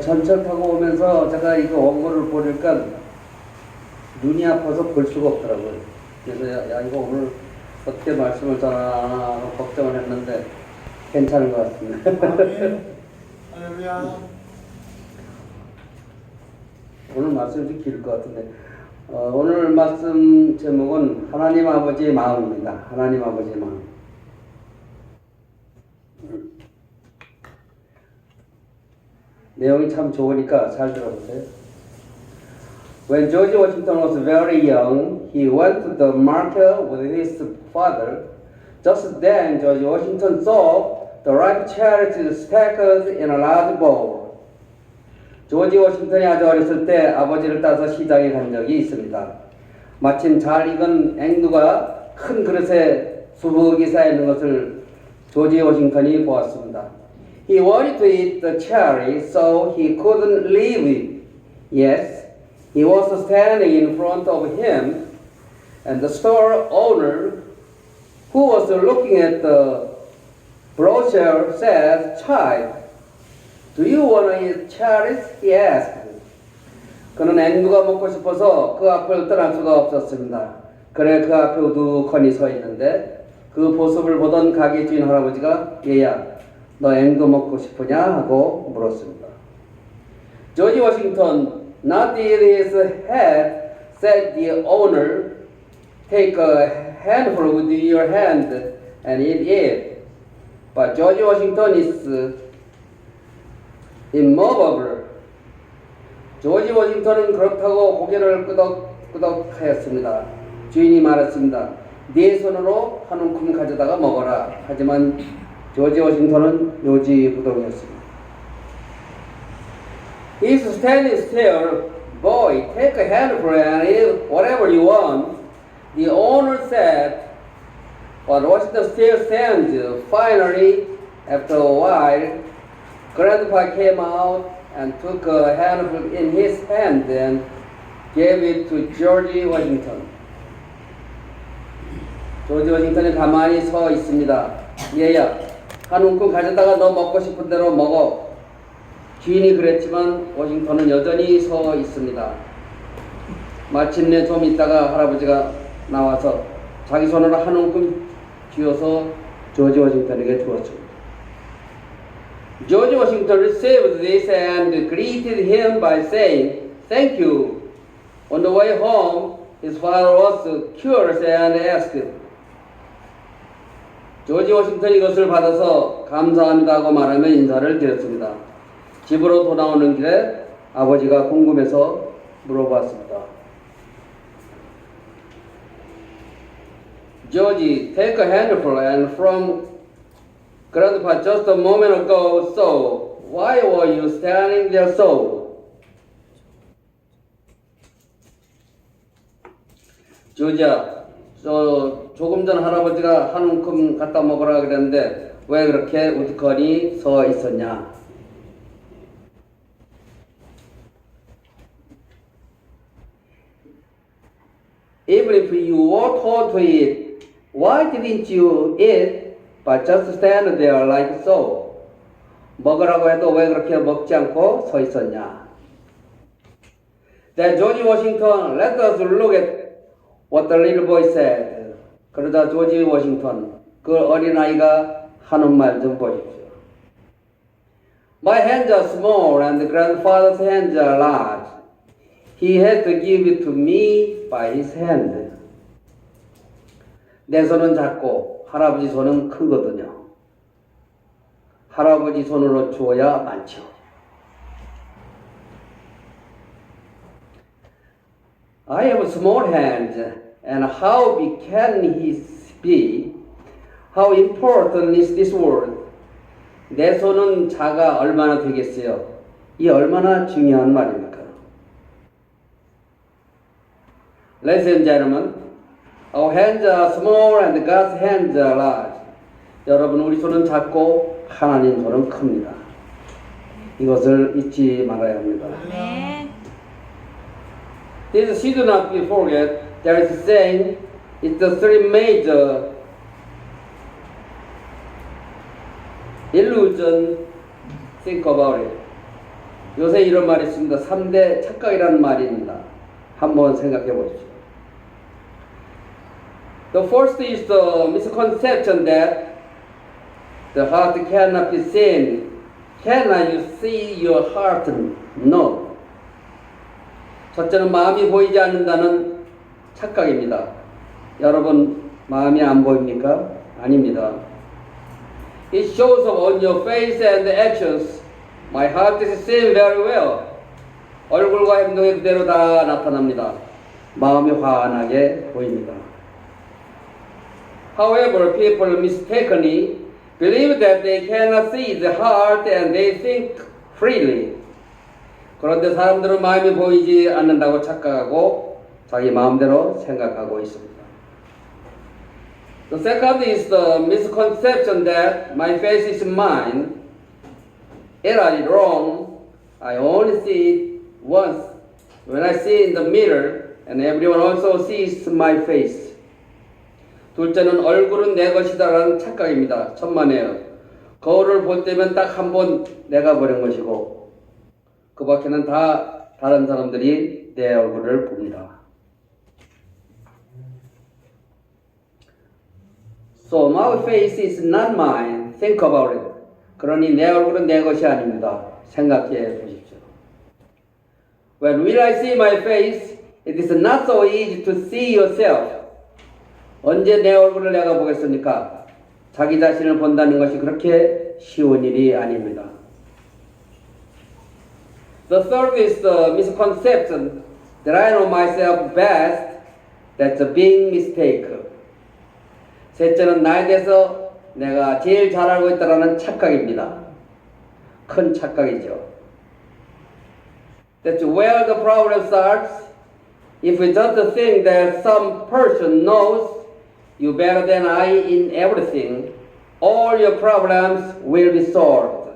전철 타고 오면서 제가 이거 원고를 보니까 눈이 아파서 볼 수가 없더라고요. 그래서 야 이거 오늘 어떻게 말씀을 전하나 걱정을 했는데 괜찮은 것 같습니다. 할렐루야. 오늘 말씀이 좀 길 것 같은데 오늘 말씀 제목은 하나님 아버지의 마음입니다. 하나님 아버지의 마음. 내용이 참 좋으니까 잘 들어보세요. When George Washington was very young, he went to the market with his father. Just then, George Washington saw the ripe cherries stacked in a large bowl. 조지 워싱턴이 아주 어렸을 때 아버지를 따서 시장에 간 적이 있습니다. 마침 잘 익은 앵두가 큰 그릇에 수북이 쌓여 있는 것을 조지 워싱턴이 보았습니다. He wanted to eat the cherry, so he couldn't leave it. Yes, he was standing in front of him, and the store owner, who was looking at the brochure, said, "Child, do you want to eat cherries?" he asked. 그는 앵두가 먹고 싶어서 그 앞을 떠날 수가 없었습니다. 그래 그 앞에 우두커니 서 있는데 그 모습을 보던 가게 주인 할아버지가 얘야 너 앵두 먹고 싶으냐? 하고 물었습니다. 조지 워싱턴 nodded his head, said the owner, take a handful with your hand and eat it. But George Washington is immovable. 조지 워싱턴은 그렇다고 고개를 끄덕끄덕 하였습니다. 주인이 말했습니다. 네 손으로 한 움큼 가져다가 먹어라. 하지만 조지 워싱턴은 요지부동이었습니다. He's standing still. Boy, take a handful and eat whatever you want. The owner said, but Washington still stands. Finally, after a while, Grandpa came out and took a handful in his hand and gave it to George Washington. 조지 워싱턴이 가만히 서 있습니다. 얘야, 한 움큼 가져다가 너 먹고 싶은 대로 먹어. 주인이 그랬지만 워싱턴은 여전히 서 있습니다. 마침내 좀 있다가 할아버지가 나와서 자기 손으로 한 움큼 쥐어서 조지 워싱턴에게 주었습니다. George Washington received this and greeted him by saying, "Thank you." On the way home, his father was curious and asked, 조지 워싱턴이 이것을 받아서 감사합니다 하고 말하며 인사를 드렸습니다. 집으로 돌아오는 길에 아버지가 궁금해서 물어봤습니다. George, take a handful and from Grandpa just a moment ago, so why were you standing there so? 조지야, 조금 전 할아버지가 한 움큼 갖다 먹으라 그랬는데 왜 그렇게 우두커니 서 있었냐? Even if you were told to eat, why didn't you eat? But just stand there like so. 먹으라고 해도 왜 그렇게 먹지 않고 서 있었냐? Then George Washington, let us look at what the little boy said. 그러자 조지 워싱턴, 그 어린아이가 하는 말 좀 보십시오. My hands are small and grandfather's hands are large. He had to give it to me by his hand. 내 손은 작고 할아버지 손은 크거든요. 할아버지 손으로 주어야 많죠. I have small hands, and how big can he be? How important is this world? 내 손은 작아 얼마나 되겠어요? 이 얼마나 중요한 말입니까? Ladies and gentlemen, our hands are small and God's hands are large. 여러분, 우리 손은 작고 하나님 손은 큽니다. 이것을 잊지 말아야 합니다. 네. This should not be forget. There is a saying, it's the three major illusion. Think about it. 요새 이런 말이 있습니다. 3대 착각이라는 말입니다. 한번 생각해 보십시오. The first is the misconception that the heart cannot be seen. Cannot you see your heart? No. 첫째는 마음이 보이지 않는다는 착각입니다. 여러분 마음이 안 보입니까? 아닙니다. It shows up on your face and actions. My heart is seen very well. 얼굴과 행동이 그대로 다 나타납니다. 마음이 환하게 보입니다. However, people mistakenly believe that they cannot see the heart and they think freely. 그런데 사람들은 마음이 보이지 않는다고 착각하고 자기 마음대로 생각하고 있습니다. The second is the misconception that my face is mine. It is wrong. I only see it once when I see in the mirror and everyone also sees my face. 둘째는 얼굴은 내 것이다라는 착각입니다. 천만에요. 거울을 볼 때면 딱 한 번 내가 보는 것이고 그 밖에는 다 다른 사람들이 내 얼굴을 봅니다. So my face is not mine. Think about it. 그러니 내 얼굴은 내 것이 아닙니다. 생각해 보십시오. When will I see my face? It is not so easy to see yourself. 언제 내 얼굴을 내가 보겠습니까? 자기 자신을 본다는 것이 그렇게 쉬운 일이 아닙니다. The third is the misconception that I know myself best. That's a big mistake. 셋째는 나에 대해서 내가 제일 잘 알고 있다는 착각입니다. 큰 착각이죠. That's where the problem starts. If we just think that some person knows you better than I in everything, all your problems will be solved.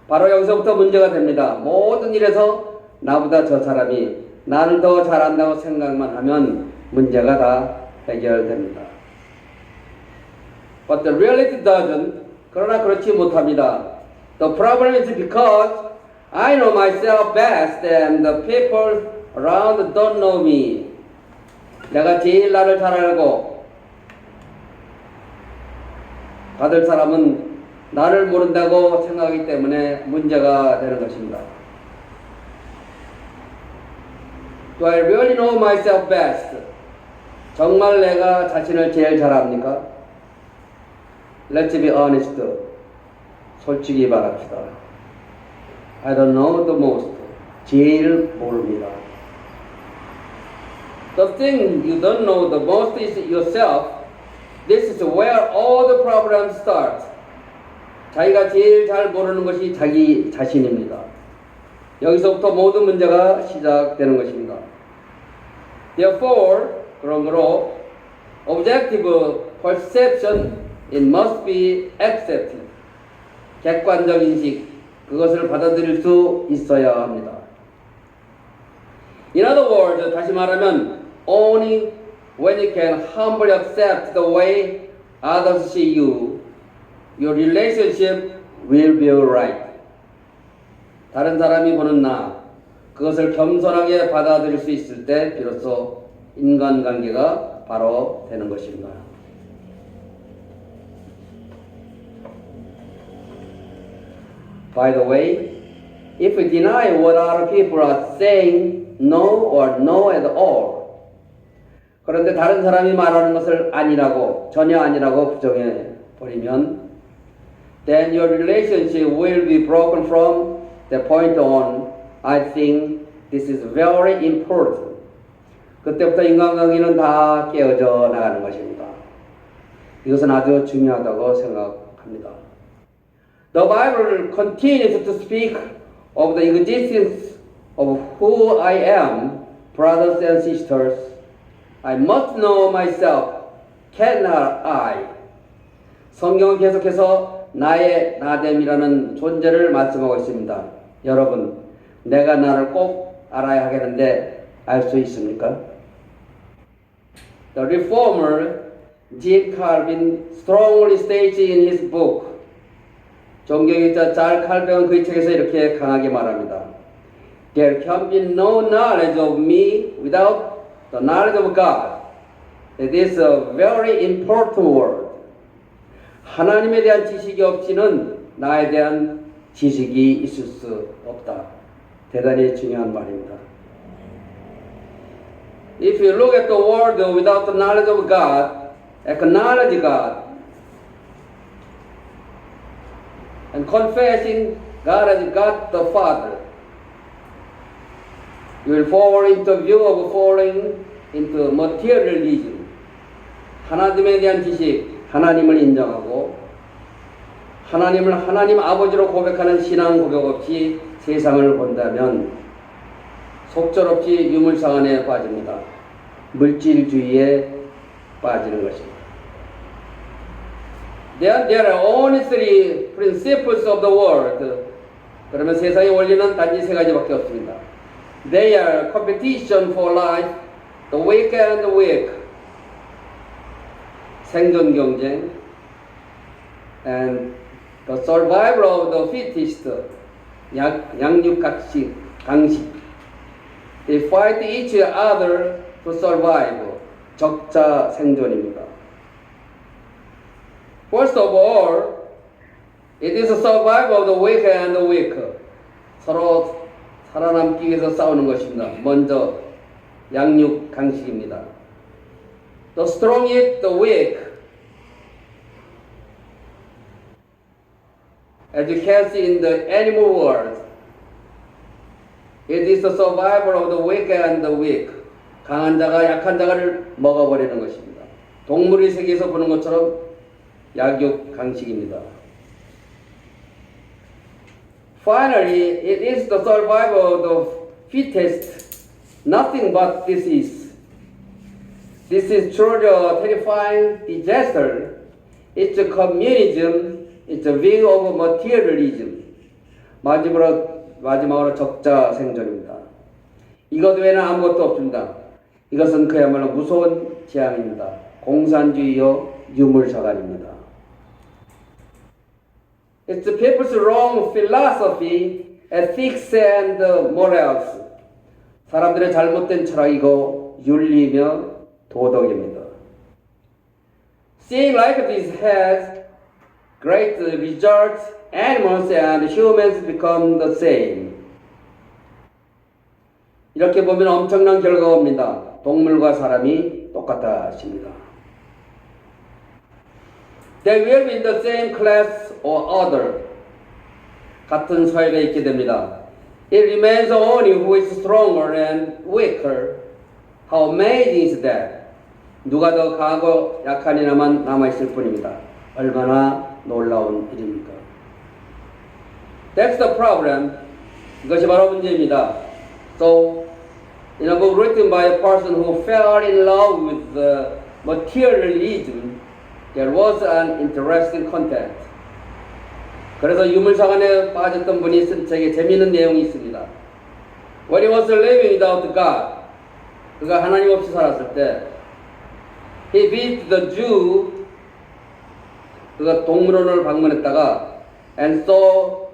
바로 여기서부터 문제가 됩니다. 모든 일에서 나보다 저 사람이 나를 더 잘한다고 생각만 하면 문제가 다 해결됩니다. But the reality doesn't. 그러나 그렇지 못합니다. The problem is because I know myself best and the people around don't know me. 내가 제일 나를 잘 알고 받을 사람은 나를 모른다고 생각하기 때문에 문제가 되는 것입니다. Do I really know myself best? 정말 내가 자신을 제일 잘 압니까? Let's be honest. 솔직히 말합시다. I don't know the most. 제일 모릅니다. The thing you don't know the most is yourself. This is where all the problems start. 자기가 제일 잘 모르는 것이 자기 자신입니다. 여기서부터 모든 문제가 시작되는 것입니다. Therefore, 그러므로 objective perception it must be accepted. 객관적 인식, 그것을 받아들일 수 있어야 합니다. In other words, 다시 말하면 only when you can humbly accept the way others see you, your relationship will be right. 다른 사람이 보는 나, 그것을 겸손하게 받아들일 수 있을 때 비로소 인간관계가 바로 되는 것입니다. By the way, if we deny what other people are saying, no or no at all. 그런데 다른 사람이 말하는 것을 아니라고, 전혀 아니라고 부정해 버리면, then your relationship will be broken from that point on. I think this is very important. 그때부터 인간관계는 다 깨어져 나가는 것입니다. 이것은 아주 중요하다고 생각합니다. The Bible continues to speak of the existence of who I am, brothers and sisters. I must know myself. Cannot I? 성경은 계속해서 나의 나됨이라는 존재를 말씀하고 있습니다. 여러분, 내가 나를 꼭 알아야 하겠는데 알 수 있습니까? The reformer John Calvin strongly states in his book, 존경이자 잘 칼병은 그 책에서 이렇게 강하게 말합니다. There can be no knowledge of me without the knowledge of God. It is a very important word. 하나님에 대한 지식이 없이는 나에 대한 지식이 있을 수 없다. 대단히 중요한 말입니다. If you look at the world without the knowledge of God, acknowledge God, and confessing God as God the Father, you will fall into view of falling into materialism. 하나님에 대한 지식, 하나님을 인정하고 하나님을 하나님 아버지로 고백하는 신앙 고백 없이 세상을 본다면 속절없이 유물상한에 빠집니다. 물질주의에 빠지는 것입니다. There are only three principles of the world. 그러면 세상의 원리는 단지 세 가지밖에 없습니다. They are competition for life, the weak and the weak. 생존 경쟁, and the survival of the fittest. 양육 강식. They fight each other to survive. 적자 생존입니다. First of all, it is the survival of the weak and the weak. 서로 살아남기 위해서 싸우는 것입니다. 먼저 양육 강식입니다. The strong eat the weak. As you can see in the animal world, it is the survival of the weak and the weak. 강한 자가 약한 자를 먹어버리는 것입니다. 동물의 세계에서 보는 것처럼 약육 강식입니다. Finally, it is the survival of the fittest. Nothing but this is. This is truly a terrifying disaster. It's a communism. It's a view of materialism. 마지막으로 적자 생존입니다. 이것 외에는 아무것도 없습니다. 이것은 그야말로 무서운 재앙입니다. 공산주의요 유물사관입니다. It's the people's wrong philosophy, ethics and morals. 사람들의 잘못된 철학이고 윤리며 도덕입니다. Seeing like this has great results. Animals and humans become the same. 이렇게 보면 엄청난 결과가 옵니다. 동물과 사람이 똑같아집니다. They will be in the same class or other. 같은 사회에 있게 됩니다. It remains only who is stronger and weaker. How amazing is that? 누가 더 강하고 약한 이나만 남아있을 뿐입니다. 얼마나 놀라운 일입니까? That's the problem. 이것이 바로 문제입니다. So, in a book written by a person who fell in love with the materialism, there was an interesting content. 그래서 유물상한에 빠졌던 분이 쓴 책에 재미있는 내용이 있습니다. When he was living without God, 그가 하나님 없이 살았을 때, he visited the zoo, 그가 동물원을 방문했다가, and saw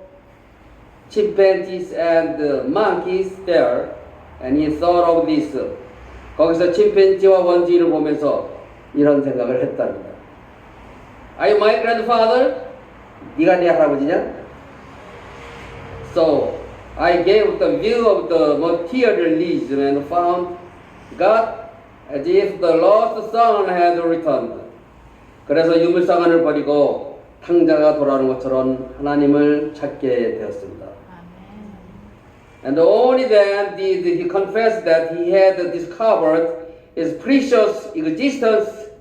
chimpanzees and monkeys there, and he thought of this. 거기서 침팬지와 원지를 보면서 이런 생각을 했답니다. Are you my grandfather? 네가 내 할아버지냐? So I gave the view of the materialism and found God as if the lost son had returned. 그래서 유물상한을 버리고 탕자가 돌아오는 것처럼 하나님을 찾게 되었습니다. And only then did he confess that he had discovered his precious existence.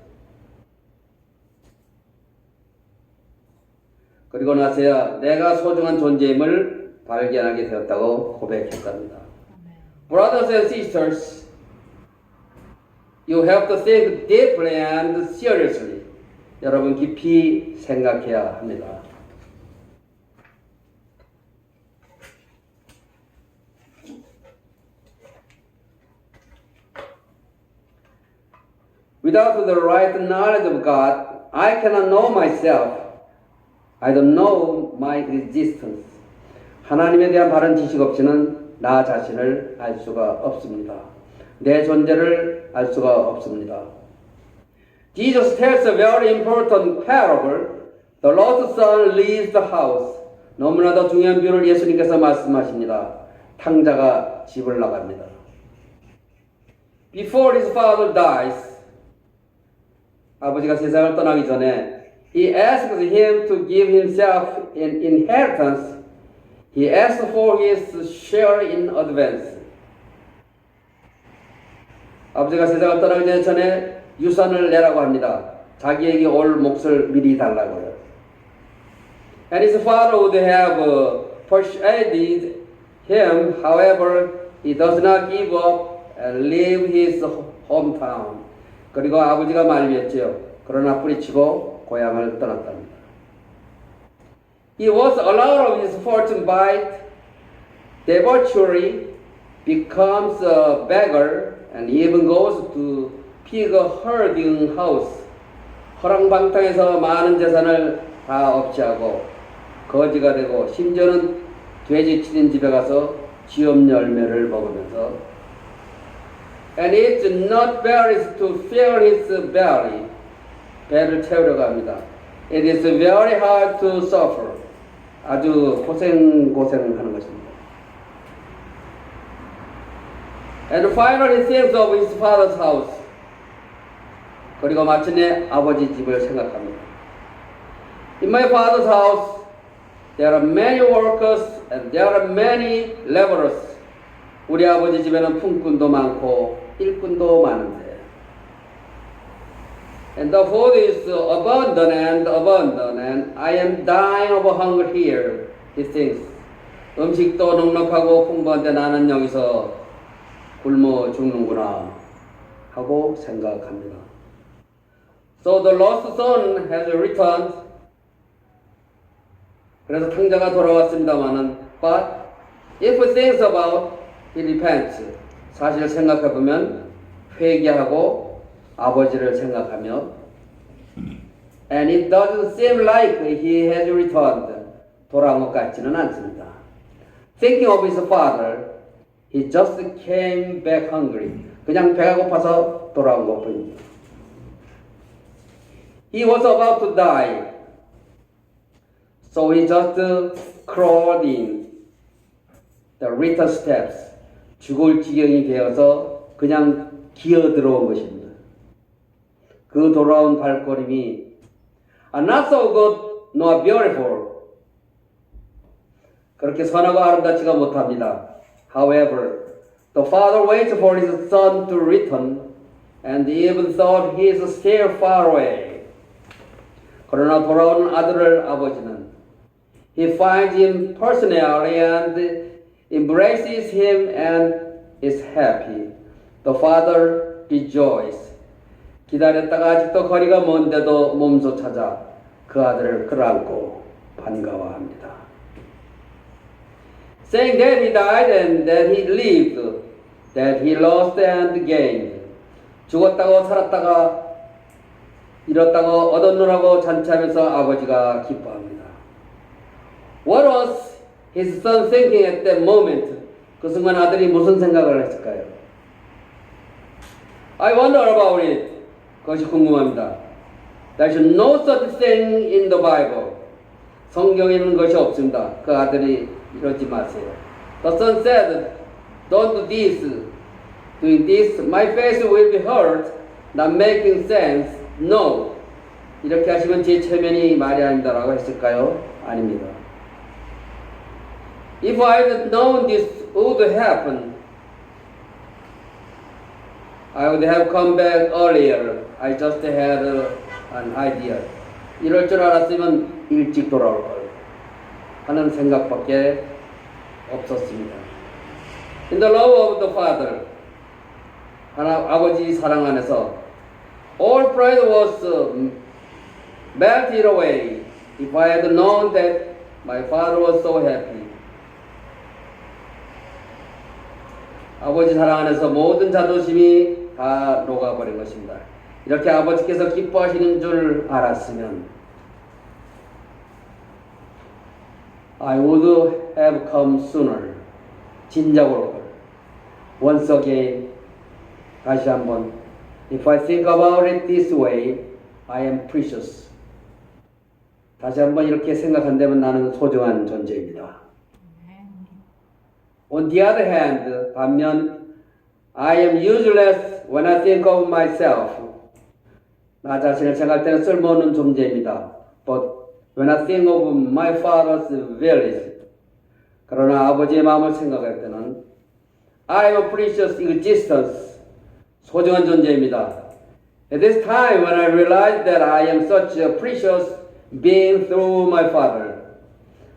그리고 나서야 내가 소중한 존재임을 발견하게 되었다고 고백했답니다. Brothers and sisters, you have to think deeply and seriously. 여러분 깊이 생각해야 합니다. Without the right knowledge of God, I cannot know myself. I don't know my existence. 하나님에 대한 바른 지식 없이는 나 자신을 알 수가 없습니다. 내 존재를 알 수가 없습니다. Jesus tells a very important parable. The lost son leaves the house. 너무나도 중요한 비유를 예수님께서 말씀하십니다. 탕자가 집을 나갑니다. Before his father dies, 아버지가 세상을 떠나기 전에 he asks him to give himself an inheritance. He asks for his share in advance. 아버지가 세상을 떠나기 전에 유산을 내라고 합니다. 자기에게 올 몫을 미리 달라고요. And his father would have persuaded him. However, he does not give up and leave his hometown. 그리고 아버지가 말렸지요. 그러나 뿌리치고 고향을 떠났답니다. He was allowed of his fortune by debauchery, becomes a beggar, and even goes to pig herding house. 허랑방탕에서 많은 재산을 다 없애하고 거지가 되고 심지어는 돼지 치는 집에 가서 쥐엄 열매를 먹으면서 and it's not berries to fill his belly. 배를 채우려고 합니다. It is very hard to suffer. 아주 고생하는 것입니다. And finally he thinks of his father's house. 그리고 마침내 아버지 집을 생각합니다. In my father's house there are many workers and there are many laborers. 우리 아버지 집에는 품꾼도 많고 일꾼도 많은데. And the food is abundant and I am dying of hunger here. He thinks. 음식도 넉넉하고 풍부한데 나는 여기서 굶어 죽는구나 하고 생각합니다. So the lost son has returned. 그래서 탕자가 돌아왔습니다마는 but if he thinks about he repents. 사실 생각해보면 회개하고 아버지를 생각하며 and it doesn't seem like he has returned. 돌아온 것 같지는 않습니다. Thinking of his father, he just came back hungry. 그냥 배가 고파서 돌아온 것 뿐입니다. He was about to die. So he just crawled in the return steps. 죽을 지경이 되어서 그냥 기어 들어온 것입니다. 그 돌아온 발걸음이 not so good nor beautiful. 그렇게 선하고 아름답지가 못합니다. However, the father waits for his son to return and even thought he is still far away. 그러나 돌아오는 아들을 아버지는 he finds him personally and embraces him and is happy. The father rejoices. 기다렸다가 아직도 거리가 먼데도 몸소 찾아 그 아들을 끌어안고 반가워합니다. Saying that he died and that he lived, that he lost and gained. 죽었다고 살았다가 잃었다고 얻었노라고 잔치하면서 아버지가 기뻐합니다. What was his son thinking at that moment? 그 순간 아들이 무슨 생각을 했을까요? I wonder about it. 그것이 궁금합니다. There's no such thing in the Bible. 성경에 있는 것이 없습니다. 그 아들이 이러지 마세요. The son said, don't do this. Doing this, my face will be hurt. Not making sense. No. 이렇게 하시면 제 체면이 말이 아닙니다라고 했을까요? 아닙니다. If I had known this would happen, I would have come back earlier. I just had an idea. 이럴 줄 알았으면 일찍 돌아올 걸 하는 생각밖에 없었습니다. In the love of the Father, 아버지 사랑 안에서 all pride was melted away. If I had known that my father was so happy. 아버지 사랑 안에서 모든 자존심이 다 녹아버린 것입니다. 이렇게 아버지께서 기뻐하시는 줄 알았으면 I would have come sooner. 진작 올 걸. Once again, 다시 한번. If I think about it this way, I am precious. 다시 한번 이렇게 생각한다면 나는 소중한 존재입니다. On the other hand, 반면 I am useless when I think of myself. 나 자신을 생각할 때는 쓸모없는 존재입니다. But when I think of my father's values, 그러나 아버지의 마음을 생각할 때는 I am a precious existence. 소중한 존재입니다. At this time when I realized that I am such a precious being through my father,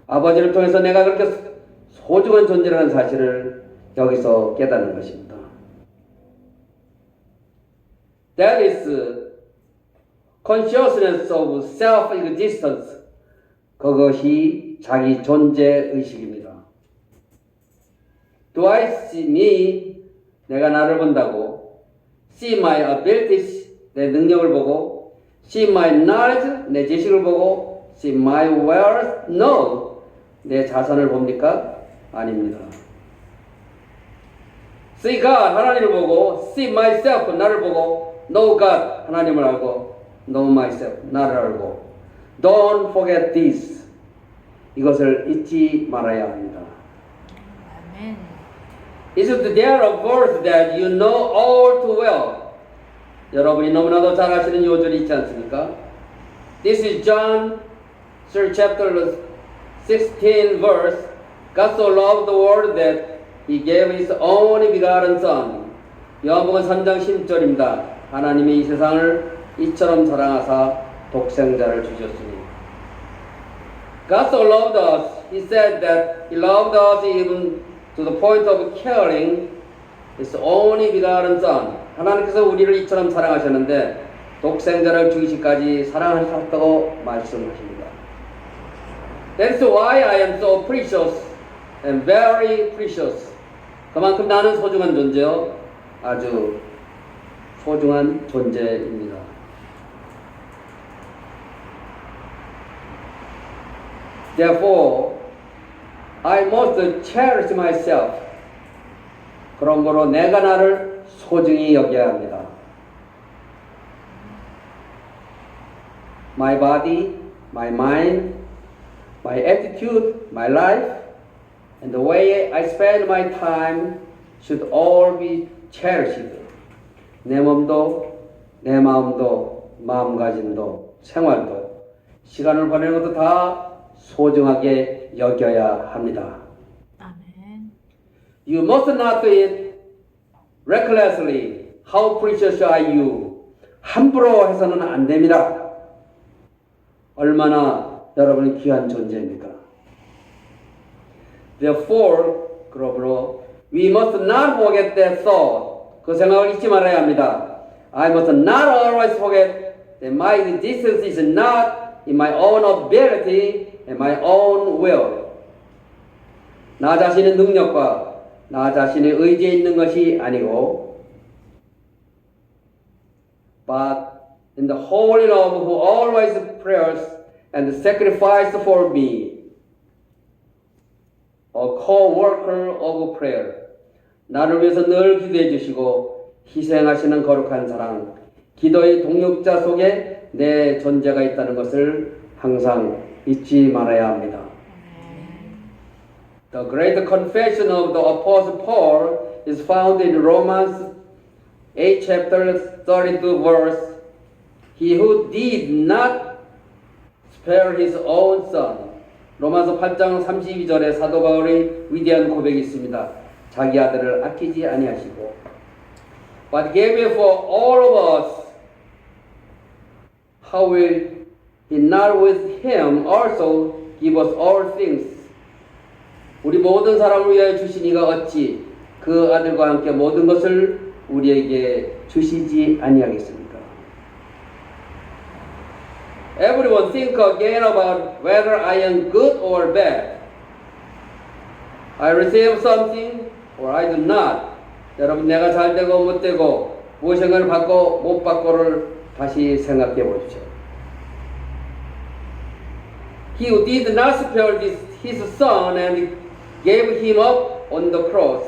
아버지를 통해서 내가 그렇게 소중한 존재라는 사실을 여기서 깨닫는 것입니다. That is consciousness of self-existence. 그것이 자기 존재의식입니다. Do I see me? 내가 나를 본다고. See my abilities? 내 능력을 보고. See my knowledge? 내 지식을 보고. See my wealth? No. 내 자산을 봅니까? 아닙니다. See God, 하나님을 보고. See myself, 나를 보고. Know God, 하나님을 알고. Know myself, 나를 알고. Don't forget this. 이것을 잊지 말아야 합니다. 아멘. Isn't there a verse that you know all too well? 여러분이 너무나도 잘 아시는 요절이 있지 않습니까? This is John 3 chapter 16 verse. God so loved the world that He gave His only begotten Son. 요한복음 3장 10절입니다. 하나님이 이 세상을 이처럼 사랑하사 독생자를 주셨으니. God so loved us. He said that He loved us even to the point of killing His only begotten Son. 하나님께서 우리를 이처럼 사랑하셨는데 독생자를 죽이시까지 사랑하셨다고 말씀하십니다. That's why I am so precious and very precious. 그만큼 나는 소중한 존재요. 아주 소중한 존재입니다. Therefore, I must cherish myself. 그러므로 내가 나를 소중히 여겨야 합니다. My body, my mind, my attitude, my life, and the way I spend my time should all be cherished. 내 몸도, 내 마음도, 마음가짐도, 생활도, 시간을 보내는 것도 다 소중하게 여겨야 합니다. 아멘. You must not do it recklessly. How precious are you? 함부로 해서는 안 됩니다. 얼마나 여러분이 귀한 존재입니까? Therefore, 그러므로 we must not forget that thought. 그 생각을 잊지 말아야 합니다. I must not always forget that my existence is not in my own ability and my own will. 나 자신의 능력과 나 자신의 의지에 있는 것이 아니고 but in the Holy Love who always prays and sacrifices for me. A co-worker of prayer. 나를 위해서 늘 기도해 주시고 희생하시는 거룩한 사랑, 기도의 동력자 속에 내 존재가 있다는 것을 항상 잊지 말아야 합니다. The great confession of the Apostle Paul is found in Romans 8 chapter 32 verse. He who did not spare his own son. 로마서 8장 32절에 사도 바울의 위대한 고백이 있습니다. 자기 아들을 아끼지 아니하시고 But gave it for all of us. How will he not with him also give us all things? 우리 모든 사람을 위하여 주신 이가 어찌 그 아들과 함께 모든 것을 우리에게 주시지 아니하겠습니까? Everyone think again about whether I am good or bad. I receive something or I do not. 여러분 내가 잘되고 못되고 무엇인가를 받고 못 받고를 다시 생각해 보십시오. He who did not spare his son and gave him up on the cross.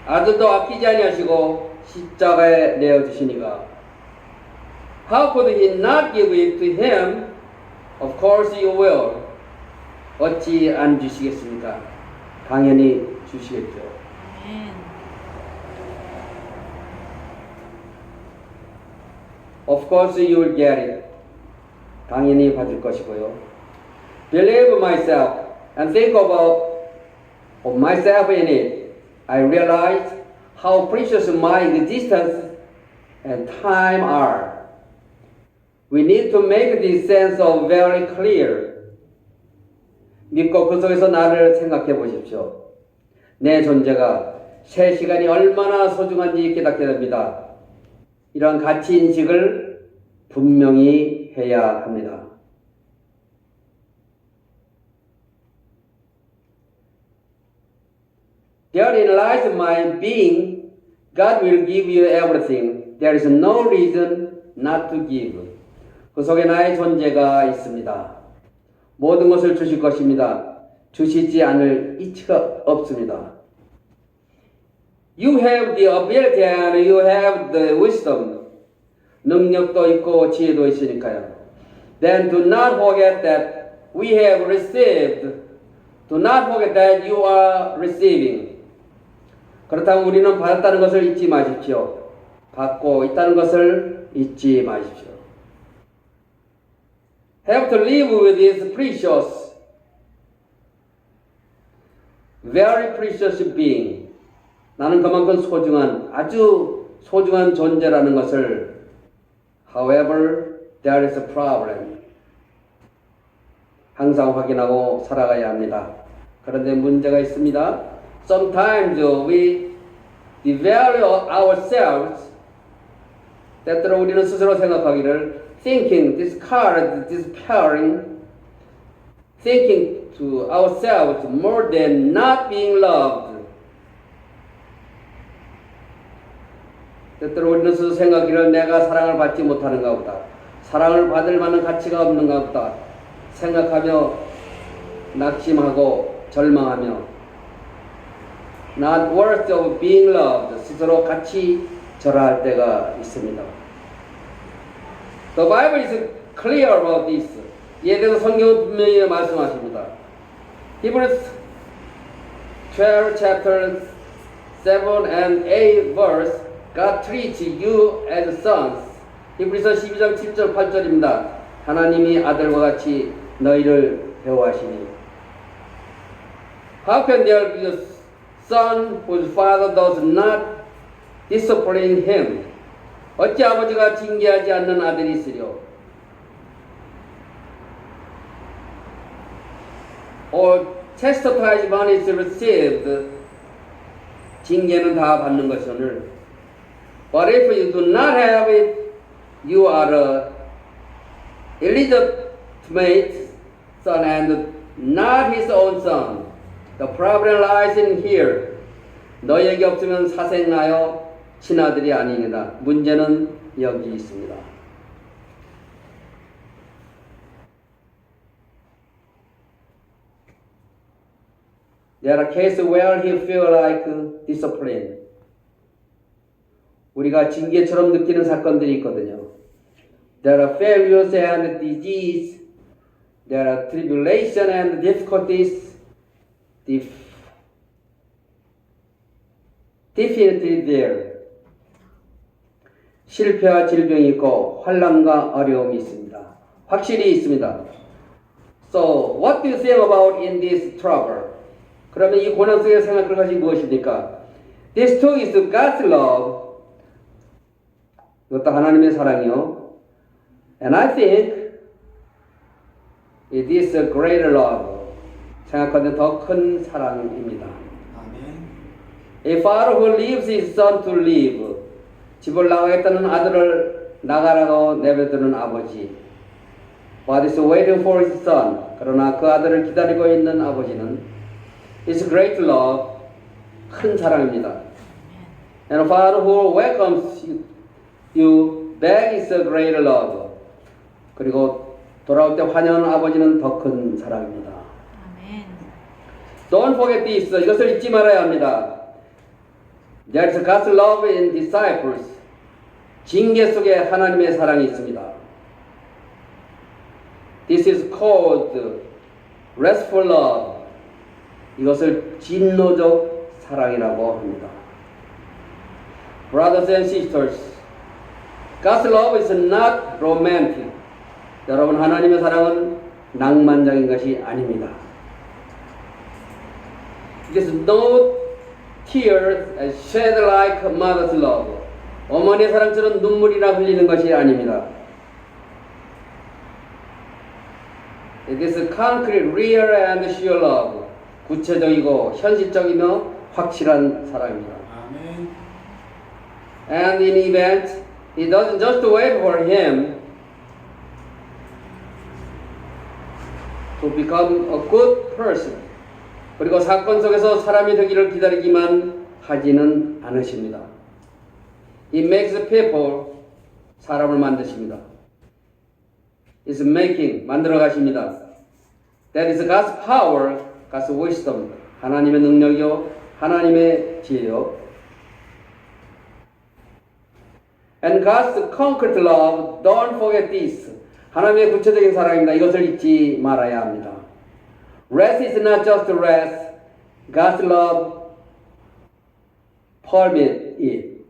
아들도 아끼지 아니하시고 십자가에 내어 주시니가. How could he not give it to him? Of course you will. 어찌 안 주시겠습니까? 당연히 주시겠죠. 아멘. Of course you will get it. 당연히 받을 것이고요. Believe myself and think about myself in it. I realize how precious my existence and time are. We need to make this sense of very clear. 믿고 그 속에서 나를 생각해 보십시오. 내 존재가 새 시간이 얼마나 소중한지 깨닫게 됩니다. 이러한 가치 인식을 분명히 해야 합니다. Therein lies my being. God will give you everything. There is no reason not to give. 그 속에 나의 존재가 있습니다. 모든 것을 주실 것입니다. 주시지 않을 이치가 없습니다. You have the ability and you have the wisdom. 능력도 있고 지혜도 있으니까요. Then do not forget that we have received. Do not forget that you are receiving. 그렇다면 우리는 받았다는 것을 잊지 마십시오. 받고 있다는 것을 잊지 마십시오. Have to live with this precious, very precious being. 나는 그만큼 소중한, 아주 소중한 존재라는 것을 However, there is a problem. 항상 확인하고 살아가야 합니다. 그런데 문제가 있습니다. Sometimes we devalue ourselves. 때때로 우리는 스스로 생각하기를 thinking, discard, despairing, thinking to ourselves more than not being loved. 때때로 우리는 스스로 생각하기를 내가 사랑을 받지 못하는가 보다. 사랑을 받을 만한 가치가 없는가 보다. 생각하며 낙심하고 절망하며 not worth of being loved. 스스로 같이 절하할 때가 있습니다. The Bible is clear about this. 이에 대해서 성경은 분명히 말씀하십니다. Hebrews 12 chapter 7 and 8 verse God treats you as sons. 히브리서 12장 7절 8절입니다. 하나님이 아들과 같이 너희를 대우하시니. How can there be a son whose father does not discipline him? 어찌 아버지가 징계하지 않는 아들이 있으려? Or chastisement is received. 징계는 다 받는 것이오늘. But if you do not have it, you are a illegitimate son and not his own son. The problem lies in here. 너에게 없으면 사생나여 친아들이 아니니라. 문제는 여기 있습니다. There are cases where he feel like discipline. 우리가 징계처럼 느끼는 사건들이 있거든요. There are failures and disease. There are tribulation and difficulties. Definitely there. 실패와 질병이 있고 환난과 어려움이 있습니다. 확실히 있습니다. So, what do you think about in this trouble? 그러면 이 고난 속에 생각할 것이 무엇입니까? This too is God's love. 이것도 하나님의 사랑이요. And I think it is a greater love. 생각하는데 더 큰 사랑입니다. A father who leaves his son to live. 집을 나가겠다는 아들을 나가라고 내버려두는 아버지. But is waiting for his son. 그러나 그 아들을 기다리고 있는 아버지는 is great love. 큰 사랑입니다. And a father who welcomes you back is a great love. 그리고 돌아올 때 환영하는 아버지는 더 큰 사랑입니다. 아멘. Don't forget this. 이것을 잊지 말아야 합니다. There's God's love in disciples. 징계 속에 하나님의 사랑이 있습니다. This is called restful love. 이것을 진노적 사랑이라고 합니다. Brothers and sisters, God's love is not romantic. 여러분, 하나님의 사랑은 낭만적인 것이 아닙니다. It is no tears shed like mother's love. 어머니의 사랑처럼 눈물이나 흘리는 것이 아닙니다. It is concrete, real and sure love. 구체적이고 현실적이며 확실한 사랑입니다. 아멘. And in event, he doesn't just wait for him to become a good person. 그리고 사건 속에서 사람이 되기를 기다리기만 하지는 않으십니다. He makes people, 사람을 만드십니다. Is making, 만들어 가십니다. That is God's power, God's wisdom. 하나님의 능력이요, 하나님의 지혜요. And God's concrete love, don't forget this. 하나님의 구체적인 사랑입니다. 이것을 잊지 말아야 합니다. Rest is not just rest. God's love permit it.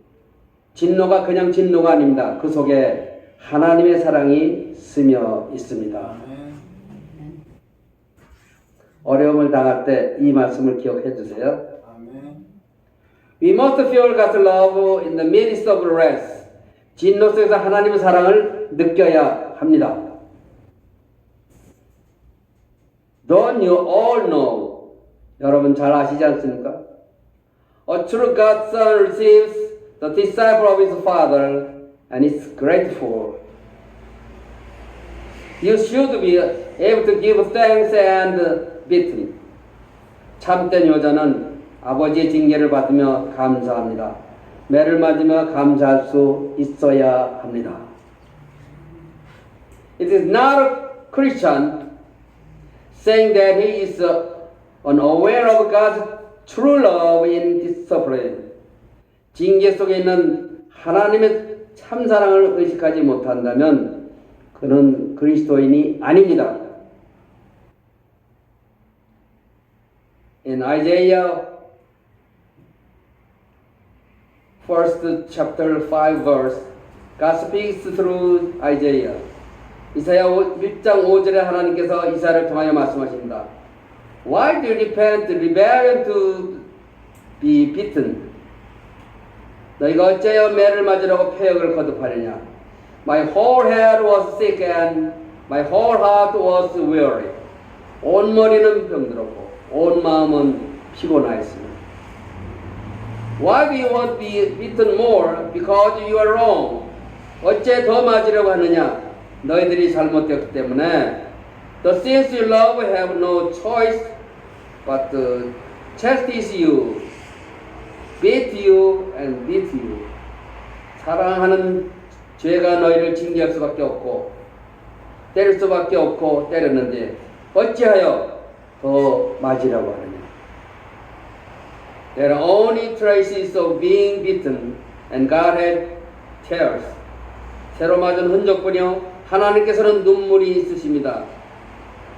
진노가 그냥 진노가 아닙니다. 그 속에 하나님의 사랑이 스며 있습니다. 아멘. 어려움을 당할 때 이 말씀을 기억해 주세요. 아멘. We must feel God's love in the midst of rest. 진노 속에서 하나님의 사랑을 느껴야 합니다. Don't you all know? 여러분 잘 아시지 않습니까? A true God's son receives the disciple of his father and is grateful. You should be able to give thanks and beaten. 참된 여자는 아버지의 징계를 받으며 감사합니다. 매를 맞으며 감사할 수 있어야 합니다. It is not a Christian saying that he is unaware of God's true love in discipline. 징계 속에 있는 하나님의 참사랑을 의식하지 못한다면 그는 그리스도인이 아닙니다. In Isaiah 1st chapter 5 verse, God speaks through Isaiah. 이사야 1장 5절에 하나님께서 이사야를 통하여 말씀하십니다. Why do you repent rebellion to be beaten? 너희가 어째여 매를 맞으려고 폐역을 거듭하느냐? My whole head was sick and my whole heart was weary. 온 머리는 병들었고 온 마음은 피곤하였습니다. Why do you want to be beaten more? Because you are wrong. 어째 더 맞으려고 하느냐? 너희들이 잘못되었기 때문에 The sins you love have no choice but to chastise you, beat you and beat you. 사랑하는 죄가 너희를 징계할 수밖에 없고 때릴 수밖에 없고 때렸는데 어찌하여 더 맞으려고 하느냐. There are only traces of being beaten and God had tears. 새로 맞은 흔적뿐이요 하나님께서는 눈물이 있으십니다.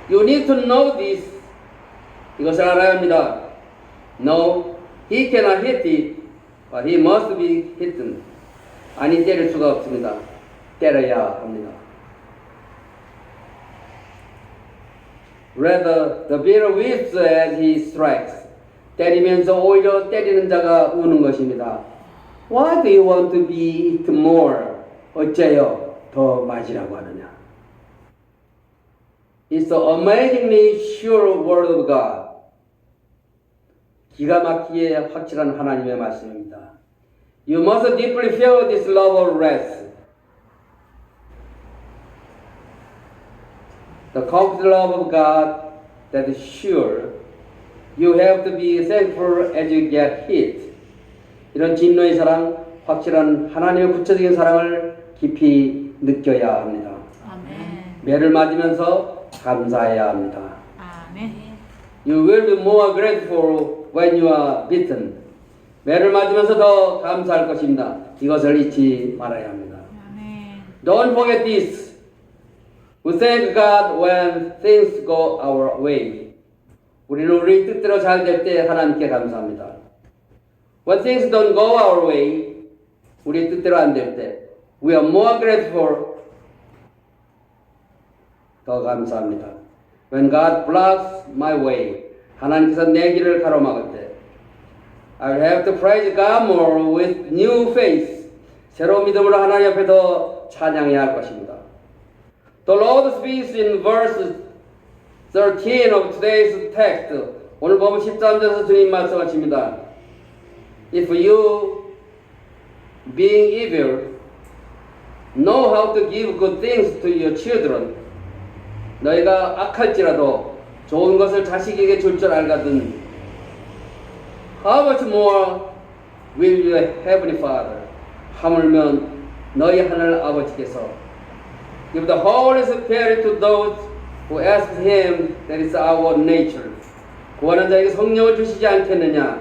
You need to know this. 이것을 알아야 합니다. No, he cannot hit it, but he must be hidden. 아니 때릴 수가 없습니다. 때려야 합니다. Rather, the bearer weeps as he strikes. 때리면서 오히려 때리는 자가 우는 것입니다. Why do you want to be hit more? 어째요? 더 맞으라고 하느냐? It's the amazingly sure word of God. 기가 막히게 확실한 하나님의 말씀입니다. You must deeply feel this love of rest. The complete love of God that is sure. You have to be thankful as you get hit. 이런 진노의 사랑, 확실한 하나님의 구체적인 사랑을 깊이 느껴야 합니다. 아멘. 매를 맞으면서 감사해야 합니다. 아멘. You will be more grateful when you are bitten. 매를 맞으면서 더 감사할 것입니다. 이것을 잊지 말아야 합니다. 아멘. Don't forget this. We thank God when things go our way. 우리는 우리 뜻대로 잘 될 때 하나님께 감사합니다. When things don't go our way, 우리 뜻대로 안 될 때, we are more grateful. 더 감사합니다. When God blocks my way, 하나님께서 내 길을 가로막을 때, I have to praise God more with new faith. 새로운 믿음으로 하나님 앞에 더 찬양해야 할 것입니다. The Lord speaks in verse 13 of today's text. 오늘 보면 13절에서 주님 말씀하십니다. If you, being evil, know how to give good things to your children, 너희가 악할지라도 좋은 것을 자식에게 줄 줄 알거든. How much more will your heavenly Father, 하물며 너희 하늘 아버지께서 give the Holy Spirit to those who ask Him. That is our nature. 구하는 자에게 성령을 주시지 않겠느냐?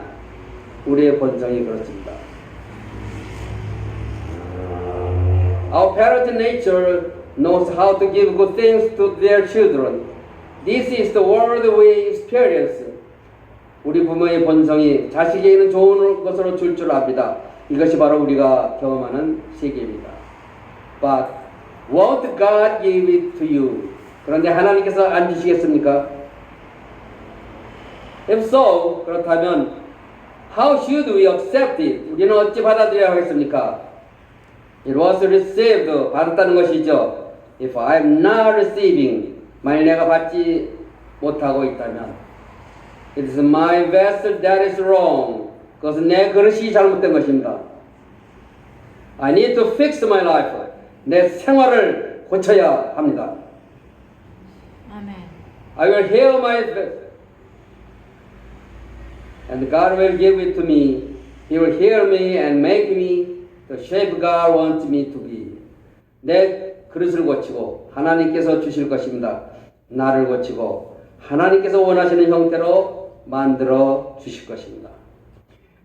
우리의 본성이 그렇습니다. Our parent nature knows how to give good things to their children. This is the world we experience. 우리 부모의 본성이 자식에게는 좋은 것으로 줄 줄 압니다. 이것이 바로 우리가 경험하는 세계입니다. But won't God give it to you? 그런데 하나님께서 안 주시겠습니까? If so, 그렇다면 how should we accept it? 우리는 어찌 받아들여야 하겠습니까? It was received, 받았다는 것이죠. If I'm not receiving, 만일 내가 받지 못하고 있다면 it is my vessel that is wrong. 그것은 내 그릇이 잘못된 것입니다. I need to fix my life. 내 생활을 고쳐야 합니다. 아멘. I will hear my vessel. And God will give it to me. He will hear me and make me the shape God wants me to be. 내 그릇을 고치고 하나님께서 주실 것입니다. 나를 고치고 하나님께서 원하시는 형태로 만들어 주실 것입니다.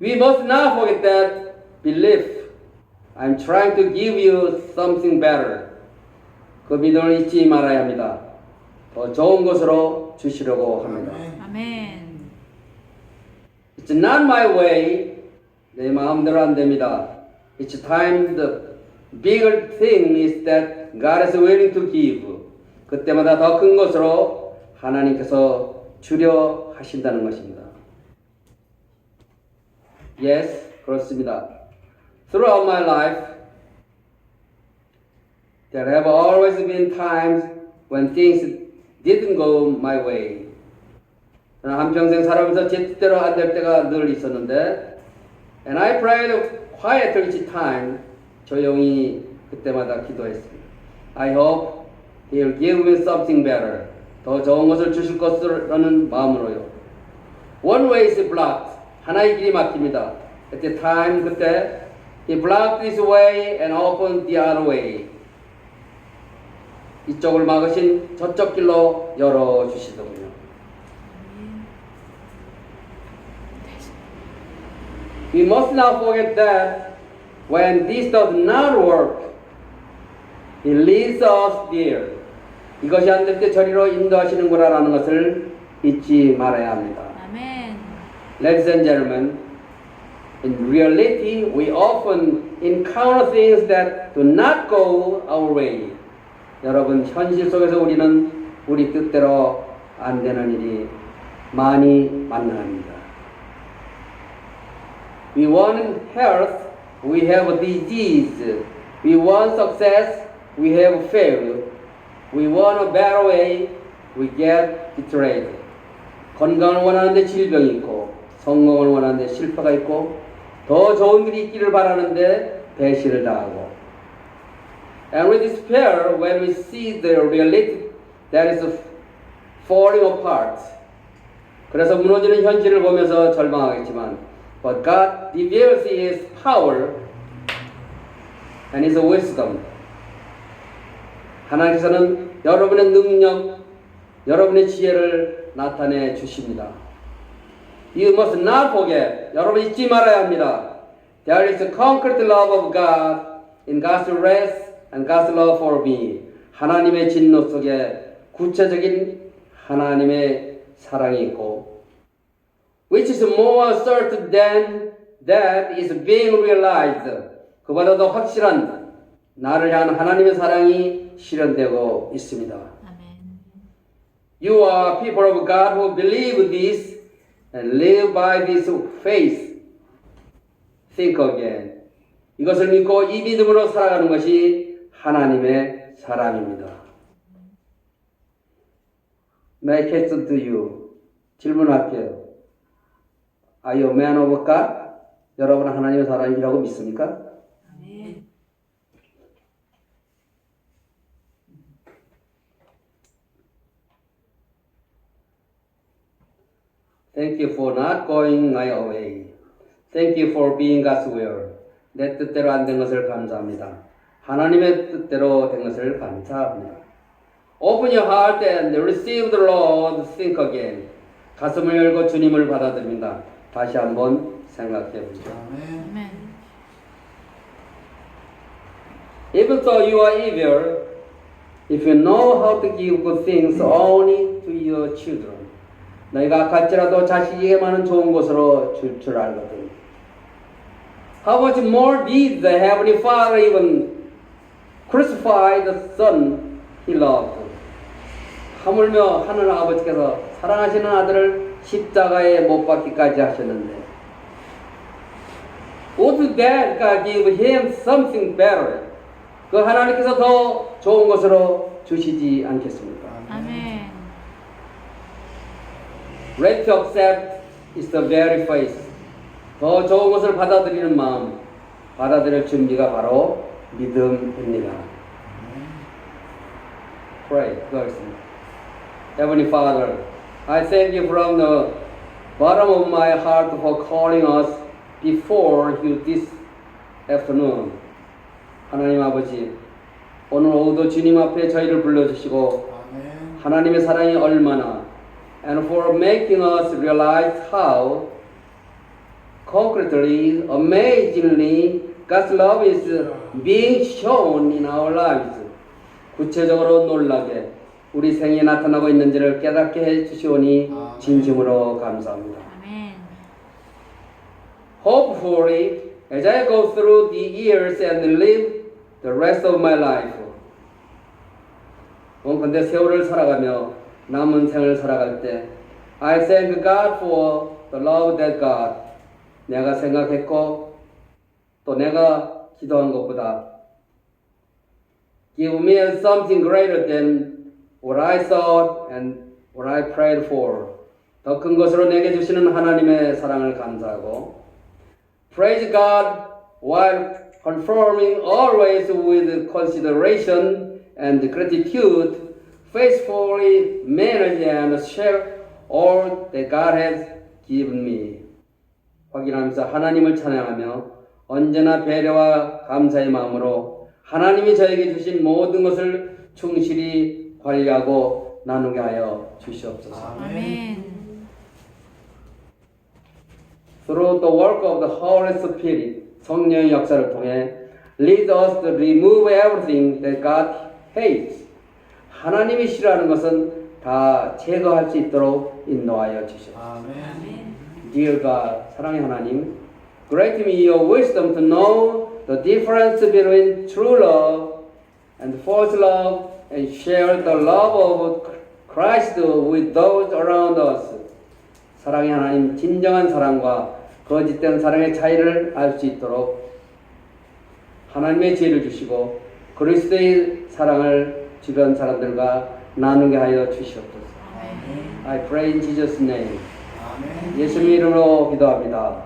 We must not forget that belief. I'm trying to give you something better. 그 믿음을 잊지 말아야 합니다. 더 좋은 것으로 주시려고 합니다. 아멘. It's not my way. 내 마음대로 안 됩니다. Each time the bigger thing is that God is willing to give. 그때마다 더 큰 것으로 하나님께서 주려 하신다는 것입니다. Yes, 그렇습니다. Throughout my life, there have always been times when things didn't go my way. 저는 한평생 살아오면서 제 뜻대로 안 될 때가 늘 있었는데, and I prayed quietly each time. 조용히 그때마다 기도했습니다. I hope He'll give me something better. 더 좋은 것을 주실 것이라는 마음으로요. One way is blocked. 하나의 길이 막힙니다. At the time 그때 He blocked this way and opened the other way. 이쪽을 막으신 저쪽 길로 열어주시더군요. We must not forget that when this does not work, He leads us there. 이것이 안 될 때 저리로 인도하시는구나라는 것을 잊지 말아야 합니다. 아멘. Ladies and gentlemen, in reality, we often encounter things that do not go our way. 여러분, 현실 속에서 우리는 우리 뜻대로 안 되는 일이 많이 만납니다. We want health, we have disease. We want success, we have failure. We want a better way, we get betrayed. 건강을 원하는데 질병이 있고, 성공을 원하는데 실패가 있고, 더 좋은 길이 있기를 바라는데 배신을 당하고. And we despair when we see the reality that is falling apart. 그래서 무너지는 현실을 보면서 절망하겠지만, but God reveals His power and His wisdom. 하나님께서는 여러분의 능력, 여러분의 지혜를 나타내 주십니다. You must not forget. 여러분 잊지 말아야 합니다. There is a concrete love of God in God's wrath and God's love for me. 하나님의 진노 속에 구체적인 하나님의 사랑이 있고, which is more certain than that is being realized. 그보다 더 확실한 나를 향한 하나님의 사랑이 실현되고 있습니다. 아멘. You are people of God who believe this and live by this faith. Think again. 이것을 믿고 이 믿음으로 살아가는 것이 하나님의 사람입니다. May I question to you? 질문할게요. Are you a man of God? 여러분은 하나님의 사람이라고 믿습니까? 아멘. Thank you for not going my way. Thank you for being God's will. 내 뜻대로 안 된 것을 감사합니다. 하나님의 뜻대로 된 것을 감사합니다. Open your heart and receive the Lord. Think again. 가슴을 열고 주님을 받아들입니다. 다시 한번 생각해 보죠. 아멘. Even though you are evil, if you know how to give good things only to your children, 너희가 악할지라도 자식에게만은 좋은 것으로 줄 줄 알거든. How much more did the Heavenly Father even crucify the Son He loved? 하물며 하늘 아버지께서 사랑하시는 아들을 십자가에 못 박기까지 하셨는데, would that God give him something better? 그 하나님께서 더 좋은 것으로 주시지 않겠습니까? 아멘. Ready to accept is the very faith. 더 좋은 것을 받아들이는 마음, 받아들일 준비가 바로 믿음입니다. Pray. 그렇습니다. Heavenly Father, I thank you from the bottom of my heart for calling us before you this afternoon. 하나님 아버지, 오늘 오후도 주님 앞에 저희를 불러주시고 하나님의 사랑이 얼마나 and for making us realize how concretely, amazingly God's love is being shown in our lives. 구체적으로 놀라게 우리 생에 나타나고 있는지를 깨닫게 해주시오니 진심으로 감사합니다. 아멘. Hopefully, as I go through the years and live the rest of my life. 근데 세월을 살아가며 남은 생을 살아갈 때 I thank God for the love that God 내가 생각했고 또 내가 기도한 것보다 give me something greater than what I thought and what I prayed for. 더 큰 것으로 내게 주시는 하나님의 사랑을 감사하고 praise God while conforming always with consideration and gratitude, faithfully manage and share all that God has given me. 확인하면서 하나님을 찬양하며 언제나 배려와 감사의 마음으로 하나님이 저에게 주신 모든 것을 충실히 관리하고 나누게 하여 주시옵소서. 아멘. Through the work of the Holy Spirit, 성령의 역사를 통해 lead us to remove everything that God hates. 하나님이 싫어하는 것은 다 제거할 수 있도록 인도하여 주시옵소서. Dear God, 사랑의 하나님, grant me your wisdom to know the difference between true love and false love and share the love of Christ with those around us. 사랑의 하나님, 진정한 사랑과 거짓된 사랑의 차이를 알 수 있도록 하나님의 지혜를 주시고 그리스도의 사랑을 주변 사람들과 나누게 하여 주시옵소서. I pray in Jesus' name. 예수님 이름으로 기도합니다.